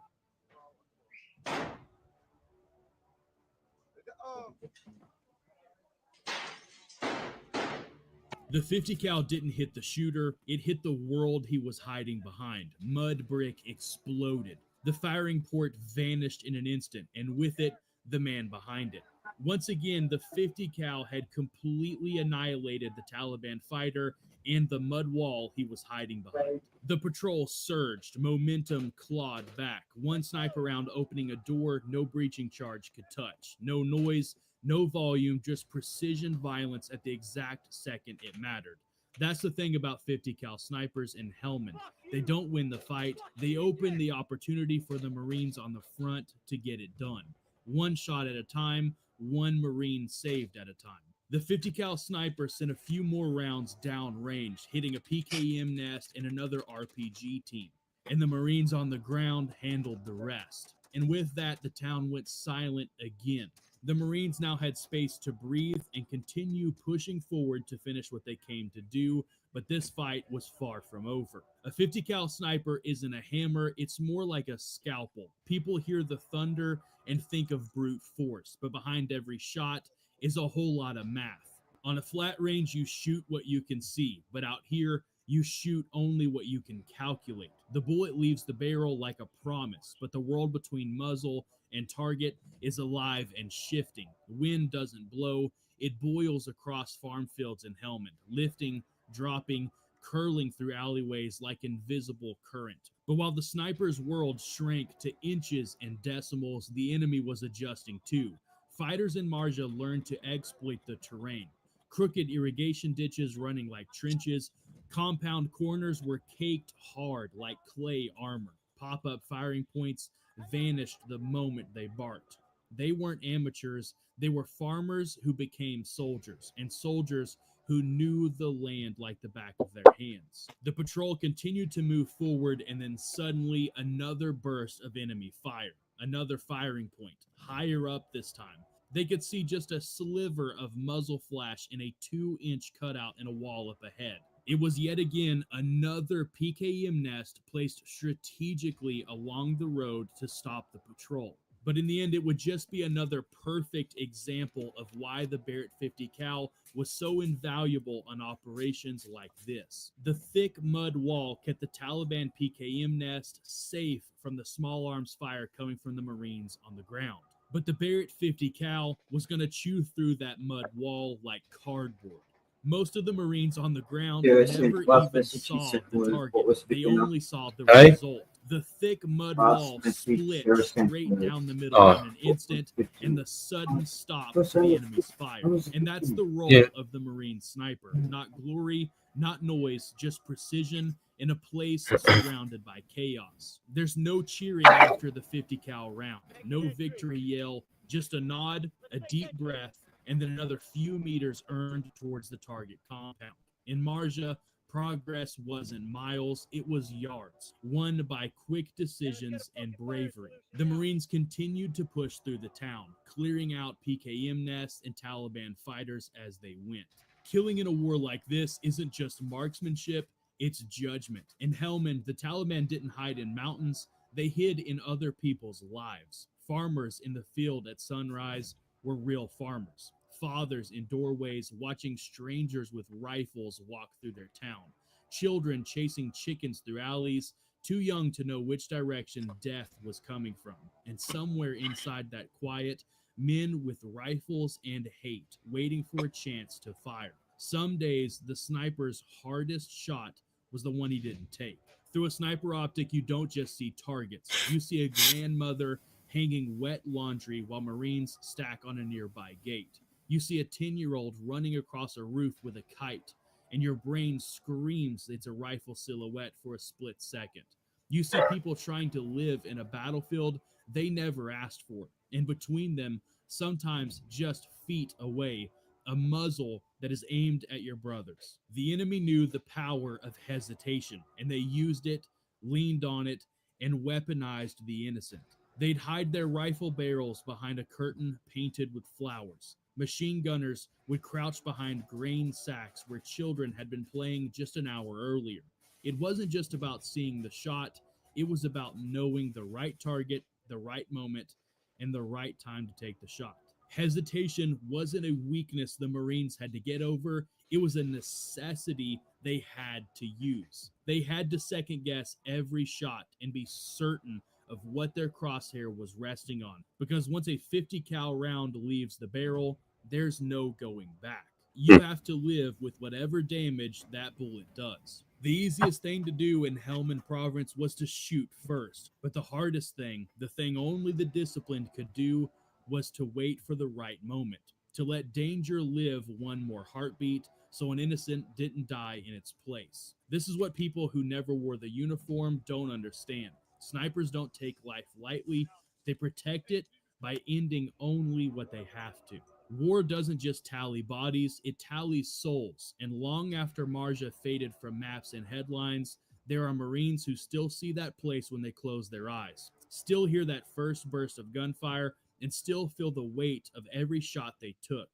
The 50 cal didn't hit the shooter, it hit the world he was hiding behind. Mud brick exploded. The firing port vanished in an instant, and with it, the man behind it. Once again, the 50 cal had completely annihilated the Taliban fighter and the mud wall he was hiding behind. The patrol surged, momentum clawed back. One sniper round opening a door no breaching charge could touch. No noise, no volume, just precision violence at the exact second it mattered. That's the thing about 50 cal snipers in Helmand. They don't win the fight. They open the opportunity for the Marines on the front to get it done. One shot at a time, one Marine saved at a time. The 50 cal sniper sent a few more rounds downrange, hitting a PKM nest and another RPG team. And the Marines on the ground handled the rest. And with that, the town went silent again. The Marines now had space to breathe and continue pushing forward to finish what they came to do, but this fight was far from over. A 50 cal sniper isn't a hammer, it's more like a scalpel. People hear the thunder and think of brute force, but behind every shot is a whole lot of math. On a flat range, you shoot what you can see, but out here, you shoot only what you can calculate. The bullet leaves the barrel like a promise, but the world between muzzle and target is alive and shifting. Wind doesn't blow, it boils across farm fields in Helmand, lifting, dropping, curling through alleyways like invisible current. But while the sniper's world shrank to inches and decimals, the enemy was adjusting too. Fighters in Marja learned to exploit the terrain. Crooked irrigation ditches running like trenches, compound corners were caked hard like clay armor. Pop-up firing points vanished the moment they barked. They weren't amateurs, they were farmers who became soldiers, and soldiers who knew the land like the back of their hands. The patrol continued to move forward, and then suddenly another burst of enemy fire. Another firing point, higher up this time. They could see just a sliver of muzzle flash in a 2-inch cutout in a wall up ahead. It was yet again another PKM nest placed strategically along the road to stop the patrol. But in the end, it would just be another perfect example of why the Barrett 50 cal was so invaluable on operations like this. The thick mud wall kept the Taliban PKM nest safe from the small arms fire coming from the Marines on the ground. But the Barrett 50 cal was going to chew through that mud wall like cardboard. Most of the Marines on the ground Yeah, never last even message he saw sent the was target. what was They picking up. only saw the Hey? result. The thick mud Last wall message split Sarah sent straight was, down the middle Oh. in an instant, and the sudden stop to the enemy's fire. And that's the role Yeah. of the Marine sniper. Not glory, not noise, just precision in a place surrounded by chaos. There's no cheering after the 50 cal round, no victory yell, just a nod, a deep breath, and then another few meters earned towards the target compound. In Marja, progress wasn't miles, it was yards, won by quick decisions and bravery. The Marines continued to push through the town, clearing out PKM nests and Taliban fighters as they went. Killing in a war like this isn't just marksmanship, it's judgment. In Helmand, the Taliban didn't hide in mountains, they hid in other people's lives. Farmers in the field at sunrise were real farmers. Fathers in doorways watching strangers with rifles walk through their town. Children chasing chickens through alleys, too young to know which direction death was coming from. And somewhere inside that quiet, men with rifles and hate, waiting for a chance to fire. Some days, the sniper's hardest shot was the one he didn't take. Through a sniper optic, you don't just see targets. You see a grandmother hanging wet laundry while Marines stack on a nearby gate. You see a 10-year-old running across a roof with a kite, and your brain screams it's a rifle silhouette for a split second. You see people trying to live in a battlefield they never asked for, and between them, sometimes just feet away, a muzzle that is aimed at your brothers. The enemy knew the power of hesitation, and they used it, leaned on it, and weaponized the innocent. They'd hide their rifle barrels behind a curtain painted with flowers. Machine gunners would crouch behind grain sacks where children had been playing just an hour earlier. It wasn't just about seeing the shot, it was about knowing the right target, the right moment, and the right time to take the shot. Hesitation wasn't a weakness the Marines had to get over, it was a necessity they had to use. They had to second guess every shot and be certain of what their crosshair was resting on, because once a 50 cal round leaves the barrel, there's no going back. You have to live with whatever damage that bullet does. The easiest thing to do in Helmand Province was to shoot first, but the hardest thing, the thing only the disciplined could do, was to wait for the right moment, to let danger live one more heartbeat so an innocent didn't die in its place. This is what people who never wore the uniform don't understand. Snipers don't take life lightly, they protect it by ending only what they have to. War doesn't just tally bodies, it tallies souls, and long after Marja faded from maps and headlines, there are Marines who still see that place when they close their eyes, still hear that first burst of gunfire, and still feel the weight of every shot they took.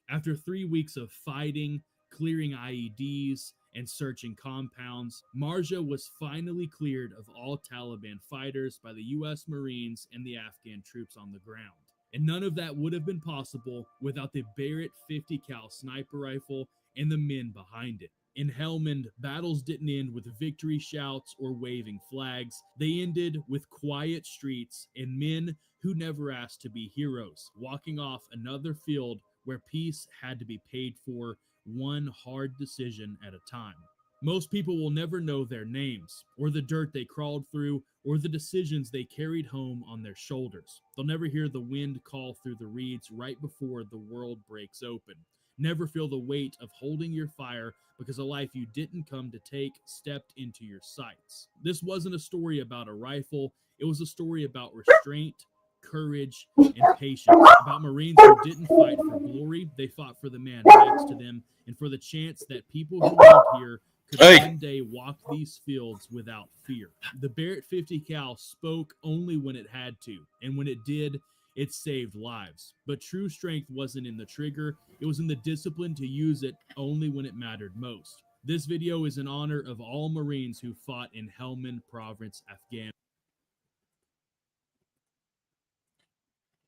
After 3 weeks of fighting, clearing IEDs, and searching compounds, Marja was finally cleared of all Taliban fighters by the US Marines and the Afghan troops on the ground. And none of that would have been possible without the Barrett 50 cal sniper rifle and the men behind it. In Helmand, battles didn't end with victory shouts or waving flags. They ended with quiet streets and men who never asked to be heroes, walking off another field where peace had to be paid for, one hard decision at a time. Most people will never know their names, or the dirt they crawled through, or the decisions they carried home on their shoulders. They'll never hear the wind call through the reeds right before the world breaks open. Never feel the weight of holding your fire because a life you didn't come to take stepped into your sights. This wasn't a story about a rifle, it was a story about restraint, courage, and patience. About Marines who didn't fight for glory, they fought for the man next to them and for the chance that people who lived here could one day walk these fields without fear. The Barrett 50 cal spoke only when it had to, and when it did, it saved lives. But true strength wasn't in the trigger, it was in the discipline to use it only when it mattered most. This video is in honor of all Marines who fought in Helmand Province, Afghanistan.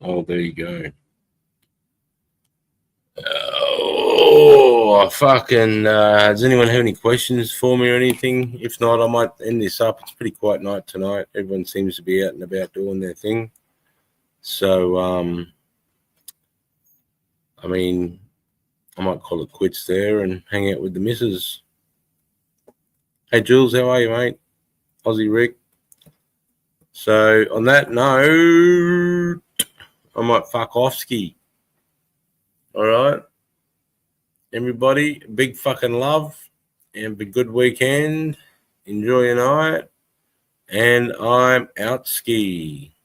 Oh, there you go. Oh, fucking. Does anyone have any questions for me or anything? If not, I might end this up. It's a pretty quiet night tonight. Everyone seems to be out and about doing their thing. So, I mean, I might call it quits there and hang out with the missus. Hey, Jules, how are you, mate? Aussie Rick. So, on that note, I might fuck off ski. All right. Everybody, big fucking love and a good weekend. Enjoy your night. And I'm out ski.